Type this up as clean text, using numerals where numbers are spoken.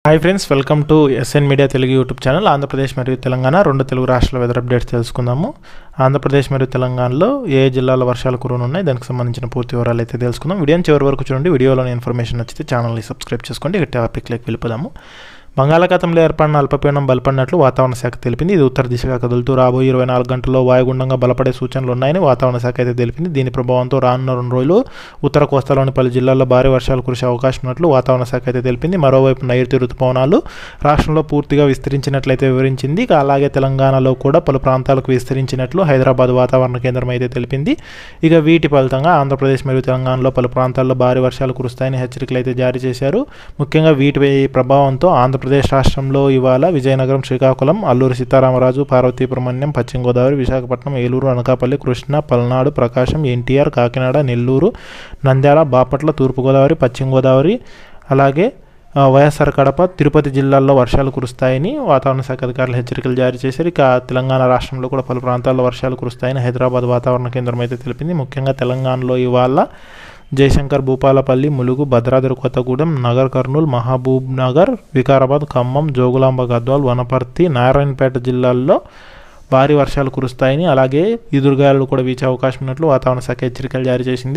Hi friends, welcome to SN media Telugu YouTube channel. Andhra Pradesh మరియు తెలంగాణ రెండు తెలుగు రాష్ట్రాల వెదర్ అప్డేట్స్ తెలుసుకుందాము. ఆంధ్రప్రదేశ్ మరియు తెలంగాణలో ఏ జిల్లాల వర్షాలు కురవనున్నాయి, దానికి సంబంధించిన పూర్తి వివరాలు అయితే తెలుసుకుందాం. వీడియోని చివరి వరకు చూడండి. వీడియోలోని ఇన్ఫర్మేషన్ నచ్చితే ఛానల్ని సబ్స్క్రైబ్ చేసుకోండి. ఇక టాపిక్లోకి వెళ్ళిపోదాము. బంగాళాఖాతంలో ఏర్పడిన అల్పపీడనం బలపడినట్లు వాతావరణ శాఖ తెలిపింది. ఇది ఉత్తర దిశగా కదులుతూ రాబోయే 24 గంటల్లో వాయుగుండంగా బలపడే సూచనలు ఉన్నాయని వాతావరణ శాఖ అయితే తెలిపింది. దీని ప్రభావంతో రానున్న 2 రోజులు ఉత్తర కోస్తాలోని పలు జిల్లాల్లో భారీ వర్షాలు కురిసే అవకాశం ఉన్నట్లు వాతావరణ శాఖ అయితే తెలిపింది. మరోవైపు నైరుతి రుతుపవనాలు రాష్ట్రంలో పూర్తిగా విస్తరించినట్లయితే వివరించింది. అలాగే తెలంగాణలో కూడా పలు ప్రాంతాలకు విస్తరించినట్లు హైదరాబాద్ వాతావరణ కేంద్రం అయితే తెలిపింది. ఇక వీటి ఫలితంగా ఆంధ్రప్రదేశ్ మరియు తెలంగాణలో పలు ప్రాంతాల్లో భారీ వర్షాలు కురుస్తాయని హెచ్చరికలు అయితే జారీ చేశారు. ముఖ్యంగా వీటి ప్రభావంతో ఆంధ్రప్రదేశ్ రాష్ట్రంలో ఇవాళ విజయనగరం, శ్రీకాకుళం, అల్లూరి సీతారామరాజు, పార్వతీపురమణ్యం, పశ్చిమ గోదావరి, విశాఖపట్నం, ఏలూరు, అనకాపల్లి, కృష్ణా, పల్నాడు, ప్రకాశం, ఎన్టీఆర్, కాకినాడ, నెల్లూరు, నంద్యాల, బాపట్ల, తూర్పుగోదావరి, పశ్చిమ గోదావరి, అలాగే వైఎస్ఆర్ కడప, తిరుపతి జిల్లాల్లో వర్షాలు కురుస్తాయని వాతావరణ శాఖ అధికారులు హెచ్చరికలు జారీ చేశారు. ఇక తెలంగాణ రాష్ట్రంలో కూడా పలు ప్రాంతాల్లో వర్షాలు కురుస్తాయని హైదరాబాద్ వాతావరణ కేంద్రం అయితే తెలిపింది. ముఖ్యంగా తెలంగాణలో ఇవాళ జయశంకర్, భూపాలపల్లి, ములుగు, భద్రాద్రి కొత్తగూడెం, నగర్ కర్నూలు, మహబూబ్ నగర్, వికారాబాద్, ఖమ్మం, జోగులాంబ గద్వాల్, వనపర్తి, నారాయణపేట జిల్లాల్లో భారీ వర్షాలు కురుస్తాయని, అలాగే ఈదురుగాలులు కూడా వీచే అవకాశం ఉన్నట్లు వాతావరణ శాఖ హెచ్చరికలు జారీ చేసింది.